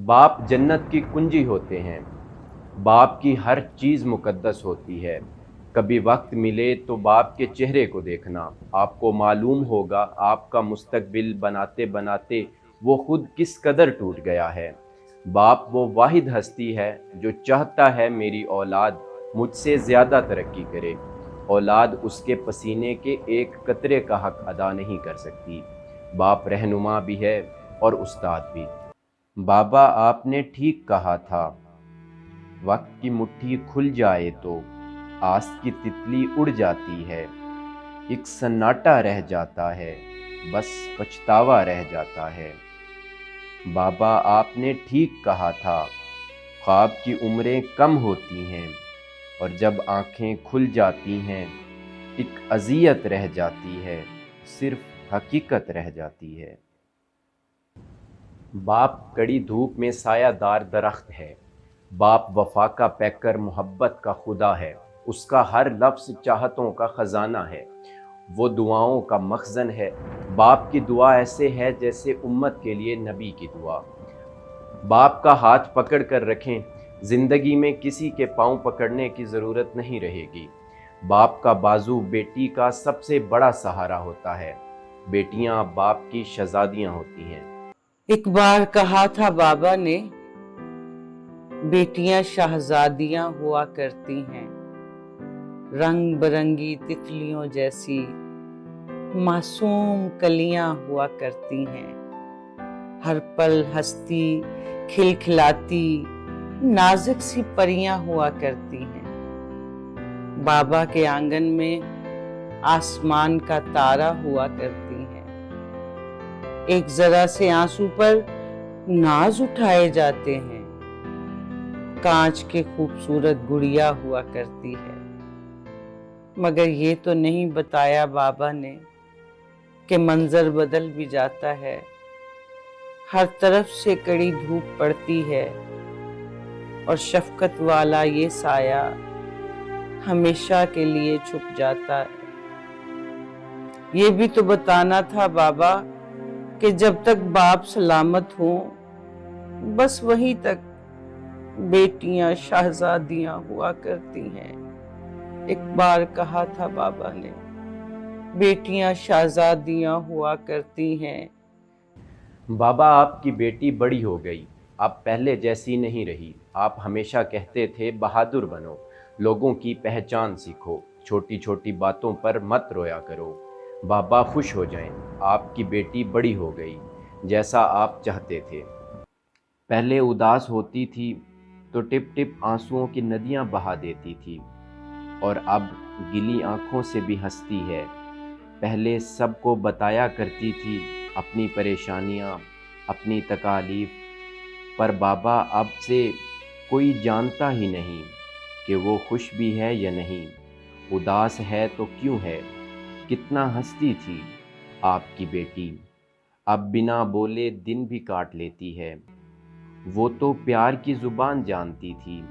باپ جنت کی کنجی ہوتے ہیں۔ باپ کی ہر چیز مقدس ہوتی ہے۔ کبھی وقت ملے تو باپ کے چہرے کو دیکھنا، آپ کو معلوم ہوگا آپ کا مستقبل بناتے بناتے وہ خود کس قدر ٹوٹ گیا ہے۔ باپ وہ واحد ہستی ہے جو چاہتا ہے میری اولاد مجھ سے زیادہ ترقی کرے۔ اولاد اس کے پسینے کے ایک قطرے کا حق ادا نہیں کر سکتی۔ باپ رہنما بھی ہے اور استاد بھی۔ بابا آپ نے ٹھیک کہا تھا، وقت کی مٹھی کھل جائے تو آس کی تتلی اڑ جاتی ہے، ایک سناٹا رہ جاتا ہے، بس پچھتاوا رہ جاتا ہے۔ بابا آپ نے ٹھیک کہا تھا، خواب کی عمریں کم ہوتی ہیں اور جب آنکھیں کھل جاتی ہیں ایک اذیت رہ جاتی ہے، صرف حقیقت رہ جاتی ہے۔ باپ کڑی دھوپ میں سایہ دار درخت ہے۔ باپ وفا کا پیکر محبت کا خدا ہے۔ اس کا ہر لفظ چاہتوں کا خزانہ ہے، وہ دعاؤں کا مخزن ہے۔ باپ کی دعا ایسے ہے جیسے امت کے لیے نبی کی دعا۔ باپ کا ہاتھ پکڑ کر رکھیں، زندگی میں کسی کے پاؤں پکڑنے کی ضرورت نہیں رہے گی۔ باپ کا بازو بیٹی کا سب سے بڑا سہارا ہوتا ہے۔ بیٹیاں باپ کی شہزادیاں ہوتی ہیں۔ ایک بار کہا تھا بابا نے، بیٹیاں شہزادیاں ہوا کرتی ہیں، رنگ برنگی تتلیوں جیسی معصوم کلیاں ہوا کرتی ہیں، ہر پل ہستی کھلکھلاتی نازک سی پریاں ہوا کرتی ہیں۔ بابا کے آنگن میں آسمان کا تارا ہوا کرتی ہیں، ایک ذرا سے آنسو پر ناز اٹھائے جاتے ہیں، کانچ کے خوبصورت گڑیا ہوا کرتی ہے۔ مگر یہ تو نہیں بتایا بابا نے کہ منظر بدل بھی جاتا ہے، ہر طرف سے کڑی دھوپ پڑتی ہے اور شفقت والا یہ سایہ ہمیشہ کے لیے چھپ جاتا ہے۔ یہ بھی تو بتانا تھا بابا کہ جب تک باپ سلامت ہوں بس وہیں تک بیٹیاں شہزادیاں ہوا کرتی ہیں۔ ایک بار کہا تھا بابا نے، بیٹیاں شہزادیاں ہوا کرتی ہیں۔ بابا آپ کی بیٹی بڑی ہو گئی، آپ پہلے جیسی نہیں رہی۔ آپ ہمیشہ کہتے تھے بہادر بنو، لوگوں کی پہچان سیکھو، چھوٹی چھوٹی باتوں پر مت رویا کرو۔ بابا خوش ہو جائیں، آپ کی بیٹی بڑی ہو گئی، جیسا آپ چاہتے تھے۔ پہلے اداس ہوتی تھی تو ٹپ ٹپ آنسوؤں کی ندیاں بہا دیتی تھی، اور اب گلی آنکھوں سے بھی ہنستی ہے۔ پہلے سب کو بتایا کرتی تھی اپنی پریشانیاں، اپنی تکالیف، پر بابا اب سے کوئی جانتا ہی نہیں کہ وہ خوش بھی ہے یا نہیں، اداس ہے تو کیوں ہے۔ کتنا ہنستی تھی آپ کی بیٹی، اب بنا بولے دن بھی کاٹ لیتی ہے۔ وہ تو پیار کی زبان جانتی تھی،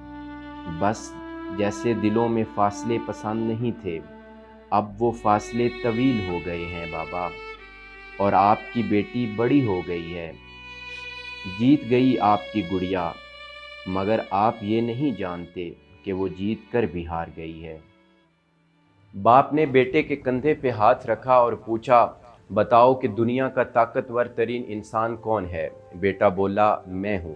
بس جیسے دلوں میں فاصلے پسند نہیں تھے، اب وہ فاصلے طویل ہو گئے ہیں بابا، اور آپ کی بیٹی بڑی ہو گئی ہے، جیت گئی آپ کی گڑیا، مگر آپ یہ نہیں جانتے کہ وہ جیت کر بھی ہار گئی ہے۔ باپ نے بیٹے کے کندھے پہ ہاتھ رکھا اور پوچھا، بتاؤ کہ دنیا کا طاقتور ترین انسان کون ہے؟ بیٹا بولا، میں ہوں۔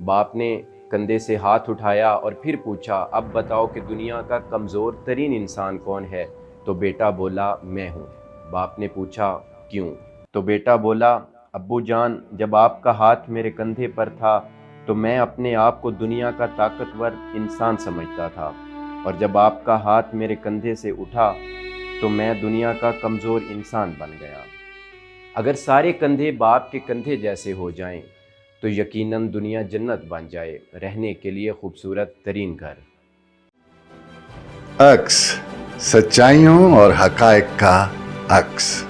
باپ نے کندھے سے ہاتھ اٹھایا اور پھر پوچھا، اب بتاؤ کہ دنیا کا کمزور ترین انسان کون ہے؟ تو بیٹا بولا، میں ہوں۔ باپ نے پوچھا، کیوں؟ تو بیٹا بولا، ابو جان، جب آپ کا ہاتھ میرے کندھے پر تھا تو میں اپنے آپ کو دنیا کا طاقتور انسان سمجھتا تھا، اور جب آپ کا ہاتھ میرے کندھے سے اٹھا تو میں دنیا کا کمزور انسان بن گیا۔ اگر سارے کندھے باپ کے کندھے جیسے ہو جائیں تو یقیناً دنیا جنت بن جائے، رہنے کے لیے خوبصورت ترین گھر۔ عکس، سچائیوں اور حقائق کا عکس۔